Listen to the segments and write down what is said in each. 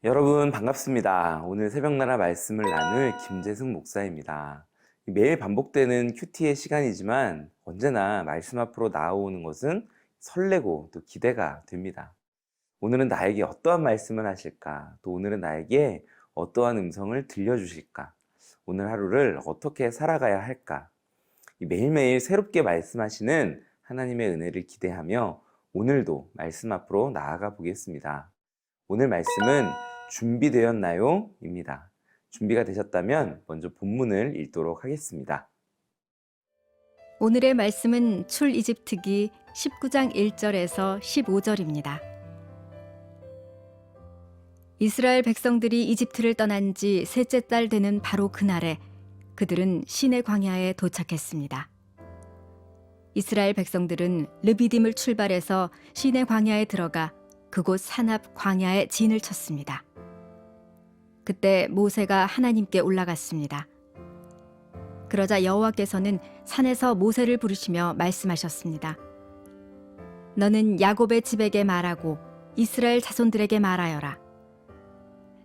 여러분 반갑습니다. 오늘 새벽나라 말씀을 나눌 김재승 목사입니다. 매일 반복되는 큐티의 시간이지만 언제나 말씀 앞으로 나오는 것은 설레고 또 기대가 됩니다. 오늘은 나에게 어떠한 말씀을 하실까? 또 오늘은 나에게 어떠한 음성을 들려주실까? 오늘 하루를 어떻게 살아가야 할까? 매일매일 새롭게 말씀하시는 하나님의 은혜를 기대하며 오늘도 말씀 앞으로 나아가 보겠습니다. 오늘 말씀은 준비되었나요? 입니다. 준비가 되셨다면 먼저 본문을 읽도록 하겠습니다. 오늘의 말씀은 출이집트기 19장 1절에서 15절입니다. 이스라엘 백성들이 이집트를 떠난 지 셋째 달 되는 바로 그날에 그들은 시내 광야에 도착했습니다. 이스라엘 백성들은 르비딤을 출발해서 시내 광야에 들어가 그곳 산 앞 광야에 진을 쳤습니다. 그때 모세가 하나님께 올라갔습니다. 그러자 여호와께서는 산에서 모세를 부르시며 말씀하셨습니다. 너는 야곱의 집에게 말하고 이스라엘 자손들에게 말하여라.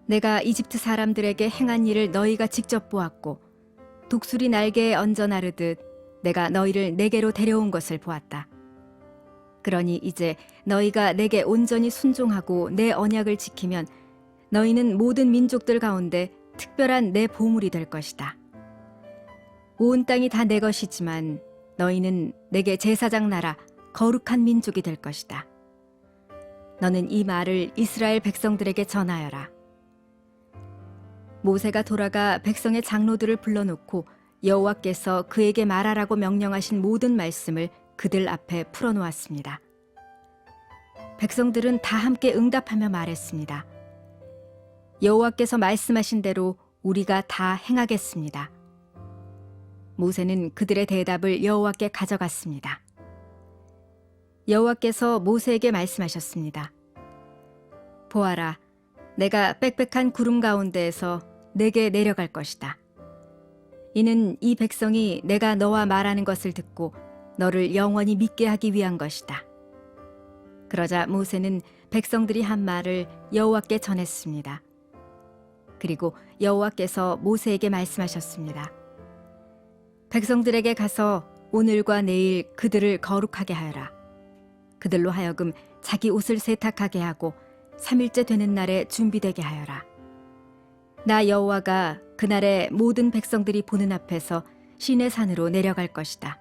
내가 이집트 사람들에게 행한 일을 너희가 직접 보았고 독수리 날개에 얹어 나르듯 내가 너희를 내게로 데려온 것을 보았다. 그러니 이제 너희가 내게 온전히 순종하고 내 언약을 지키면 너희는 모든 민족들 가운데 특별한 내 보물이 될 것이다. 온 땅이 다 내 것이지만 너희는 내게 제사장 나라 거룩한 민족이 될 것이다. 너는 이 말을 이스라엘 백성들에게 전하여라. 모세가 돌아가 백성의 장로들을 불러놓고 여호와께서 그에게 말하라고 명령하신 모든 말씀을 그들 앞에 풀어놓았습니다. 백성들은 다 함께 응답하며 말했습니다. 여호와께서 말씀하신 대로 우리가 다 행하겠습니다. 모세는 그들의 대답을 여호와께 가져갔습니다. 여호와께서 모세에게 말씀하셨습니다. 보아라, 내가 빽빽한 구름 가운데에서 내게 내려갈 것이다. 이는 이 백성이 내가 너와 말하는 것을 듣고 너를 영원히 믿게 하기 위한 것이다. 그러자 모세는 백성들이 한 말을 여호와께 전했습니다. 그리고 여호와께서 모세에게 말씀하셨습니다. 백성들에게 가서 오늘과 내일 그들을 거룩하게 하여라. 그들로 하여금 자기 옷을 세탁하게 하고 3일째 되는 날에 준비되게 하여라. 나 여호와가 그날에 모든 백성들이 보는 앞에서 시내 산으로 내려갈 것이다.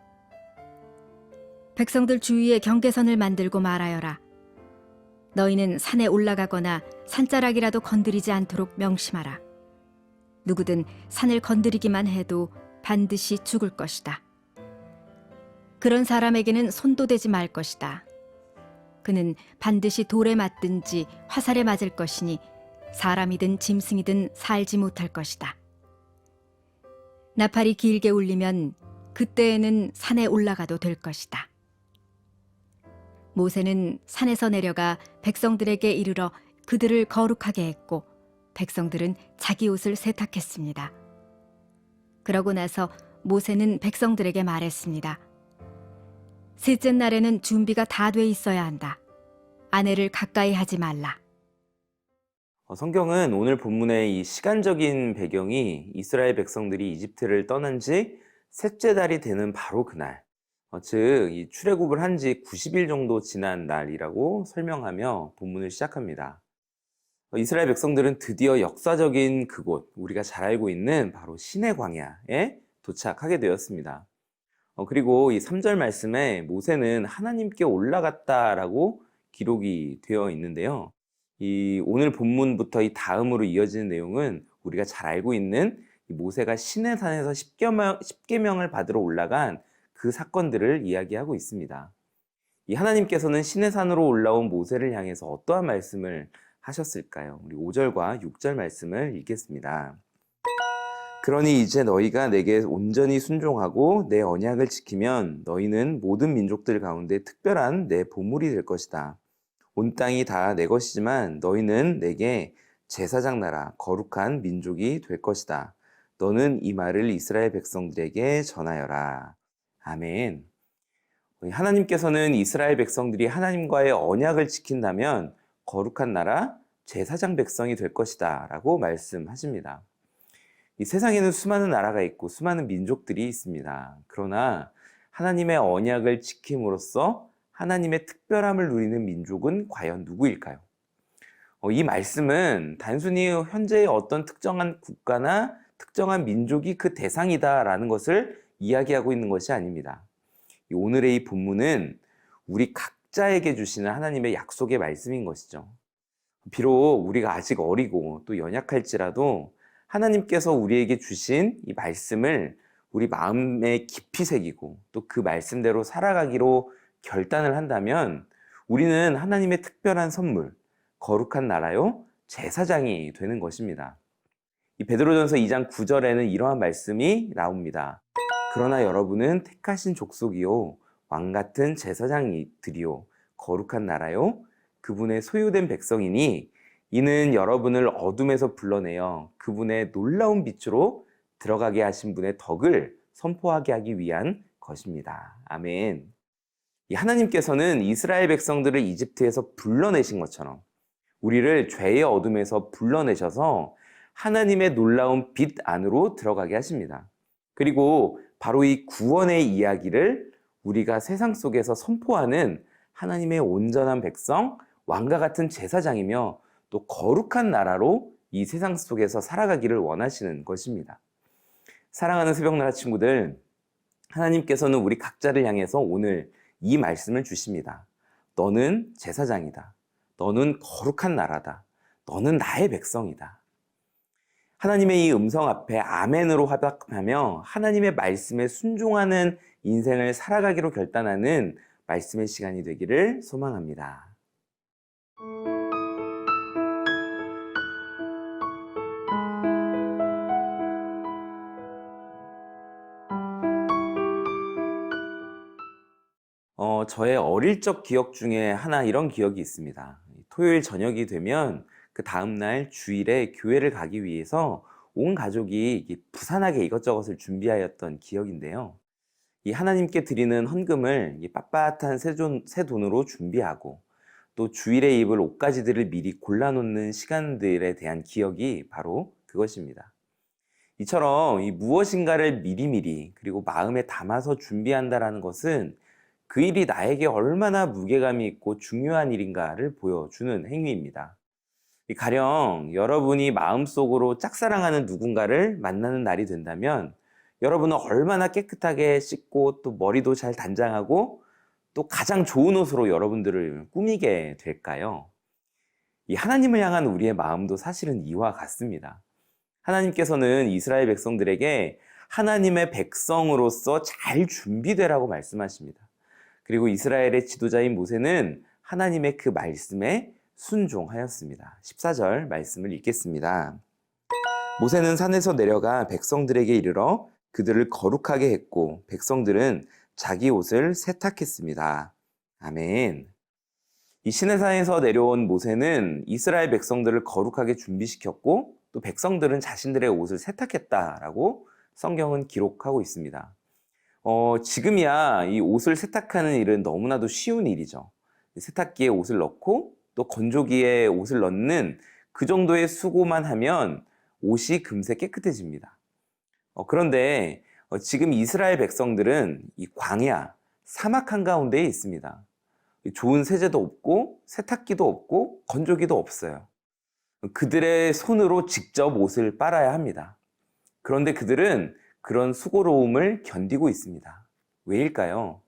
백성들 주위에 경계선을 만들고 말하여라. 너희는 산에 올라가거나 산자락이라도 건드리지 않도록 명심하라. 누구든 산을 건드리기만 해도 반드시 죽을 것이다. 그런 사람에게는 손도 대지 말 것이다. 그는 반드시 돌에 맞든지 화살에 맞을 것이니 사람이든 짐승이든 살지 못할 것이다. 나팔이 길게 울리면 그때에는 산에 올라가도 될 것이다. 모세는 산에서 내려가 백성들에게 이르러 그들을 거룩하게 했고 백성들은 자기 옷을 세탁했습니다. 그러고 나서 모세는 백성들에게 말했습니다. 셋째 날에는 준비가 다 돼 있어야 한다. 아내를 가까이 하지 말라. 성경은 오늘 본문의 이 시간적인 배경이 이스라엘 백성들이 이집트를 떠난 지 셋째 달이 되는 바로 그날, 즉 이 출애굽을 한 지 90일 정도 지난 날이라고 설명하며 본문을 시작합니다. 이스라엘 백성들은 드디어 역사적인 그곳, 우리가 잘 알고 있는 바로 시내 광야에 도착하게 되었습니다. 그리고 이 3절 말씀에 모세는 하나님께 올라갔다라고 기록이 되어 있는데요. 이 오늘 본문부터 이 다음으로 이어지는 내용은 우리가 잘 알고 있는 이 모세가 시내산에서 십계명을 받으러 올라간 그 사건들을 이야기하고 있습니다. 이 하나님께서는 시내산으로 올라온 모세를 향해서 어떠한 말씀을 하셨을까요? 우리 5절과 6절 말씀을 읽겠습니다. 그러니 이제 너희가 내게 온전히 순종하고 내 언약을 지키면 너희는 모든 민족들 가운데 특별한 내 보물이 될 것이다. 온 땅이 다 내 것이지만 너희는 내게 제사장 나라 거룩한 민족이 될 것이다. 너는 이 말을 이스라엘 백성들에게 전하여라. 아멘. 하나님께서는 이스라엘 백성들이 하나님과의 언약을 지킨다면 거룩한 나라, 제사장 백성이 될 것이다 라고 말씀하십니다. 이 세상에는 수많은 나라가 있고 수많은 민족들이 있습니다. 그러나 하나님의 언약을 지킴으로써 하나님의 특별함을 누리는 민족은 과연 누구일까요? 이 말씀은 단순히 현재의 어떤 특정한 국가나 특정한 민족이 그 대상이다라는 것을 이야기하고 있는 것이 아닙니다. 오늘의 이 본문은 우리 각자에게 주시는 하나님의 약속의 말씀인 것이죠. 비록 우리가 아직 어리고 또 연약할지라도 하나님께서 우리에게 주신 이 말씀을 우리 마음에 깊이 새기고 또 그 말씀대로 살아가기로 결단을 한다면 우리는 하나님의 특별한 선물, 거룩한 나라요, 제사장이 되는 것입니다. 이 베드로전서 2장 9절에는 이러한 말씀이 나옵니다. 그러나 여러분은 택하신 족속이요, 왕같은 제사장들이요, 거룩한 나라요, 그분의 소유된 백성이니 이는 여러분을 어둠에서 불러내어 그분의 놀라운 빛으로 들어가게 하신 분의 덕을 선포하게 하기 위한 것입니다. 아멘. 하나님께서는 이스라엘 백성들을 이집트에서 불러내신 것처럼 우리를 죄의 어둠에서 불러내셔서 하나님의 놀라운 빛 안으로 들어가게 하십니다. 그리고 바로 이 구원의 이야기를 우리가 세상 속에서 선포하는 하나님의 온전한 백성, 왕과 같은 제사장이며 또 거룩한 나라로 이 세상 속에서 살아가기를 원하시는 것입니다. 사랑하는 새벽나라 친구들, 하나님께서는 우리 각자를 향해서 오늘 이 말씀을 주십니다. 너는 제사장이다. 너는 거룩한 나라다. 너는 나의 백성이다. 하나님의 이 음성 앞에 아멘으로 화답하며 하나님의 말씀에 순종하는 인생을 살아가기로 결단하는 말씀의 시간이 되기를 소망합니다. 저의 어릴 적 기억 중에 하나 이런 기억이 있습니다. 토요일 저녁이 되면 그 다음날 주일에 교회를 가기 위해서 온 가족이 부산하게 이것저것을 준비하였던 기억인데요. 이 하나님께 드리는 헌금을 빳빳한 새 돈으로 준비하고 또 주일에 입을 옷가지들을 미리 골라놓는 시간들에 대한 기억이 바로 그것입니다. 이처럼 이 무엇인가를 미리미리 그리고 마음에 담아서 준비한다라는 것은 그 일이 나에게 얼마나 무게감이 있고 중요한 일인가를 보여주는 행위입니다. 가령 여러분이 마음속으로 짝사랑하는 누군가를 만나는 날이 된다면 여러분은 얼마나 깨끗하게 씻고 또 머리도 잘 단장하고 또 가장 좋은 옷으로 여러분들을 꾸미게 될까요? 이 하나님을 향한 우리의 마음도 사실은 이와 같습니다. 하나님께서는 이스라엘 백성들에게 하나님의 백성으로서 잘 준비되라고 말씀하십니다. 그리고 이스라엘의 지도자인 모세는 하나님의 그 말씀에 순종하였습니다. 14절 말씀을 읽겠습니다. 모세는 산에서 내려가 백성들에게 이르러 그들을 거룩하게 했고 백성들은 자기 옷을 세탁했습니다. 아멘. 이 시내산에서 내려온 모세는 이스라엘 백성들을 거룩하게 준비시켰고 또 백성들은 자신들의 옷을 세탁했다라고 성경은 기록하고 있습니다. 지금이야 이 옷을 세탁하는 일은 너무나도 쉬운 일이죠. 세탁기에 옷을 넣고 또 건조기에 옷을 넣는 그 정도의 수고만 하면 옷이 금세 깨끗해집니다. 그런데 지금 이스라엘 백성들은 이 광야, 사막 한가운데에 있습니다. 좋은 세제도 없고 세탁기도 없고 건조기도 없어요. 그들의 손으로 직접 옷을 빨아야 합니다. 그런데 그들은 그런 수고로움을 견디고 있습니다. 왜일까요?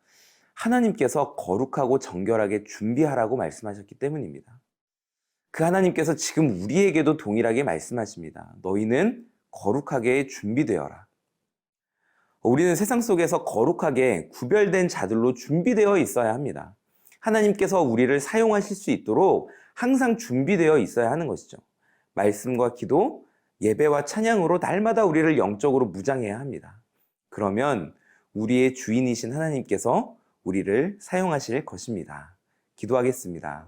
하나님께서 거룩하고 정결하게 준비하라고 말씀하셨기 때문입니다. 그 하나님께서 지금 우리에게도 동일하게 말씀하십니다. 너희는 거룩하게 준비되어라. 우리는 세상 속에서 거룩하게 구별된 자들로 준비되어 있어야 합니다. 하나님께서 우리를 사용하실 수 있도록 항상 준비되어 있어야 하는 것이죠. 말씀과 기도, 예배와 찬양으로 날마다 우리를 영적으로 무장해야 합니다. 그러면 우리의 주인이신 하나님께서 우리를 사용하실 것입니다. 기도하겠습니다.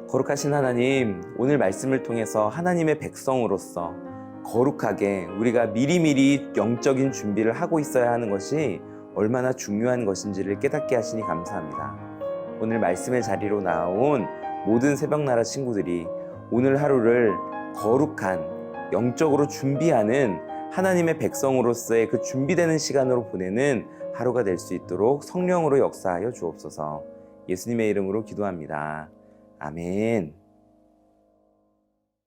거룩하신 하나님, 오늘 말씀을 통해서 하나님의 백성으로서 거룩하게 우리가 미리미리 영적인 준비를 하고 있어야 하는 것이 얼마나 중요한 것인지를 깨닫게 하시니 감사합니다. 오늘 말씀의 자리로 나온 모든 새벽나라 친구들이 오늘 하루를 거룩한 영적으로 준비하는 하나님의 백성으로서의 그 준비되는 시간으로 보내는 하루가 될 수 있도록 성령으로 역사하여 주옵소서. 예수님의 이름으로 기도합니다. 아멘.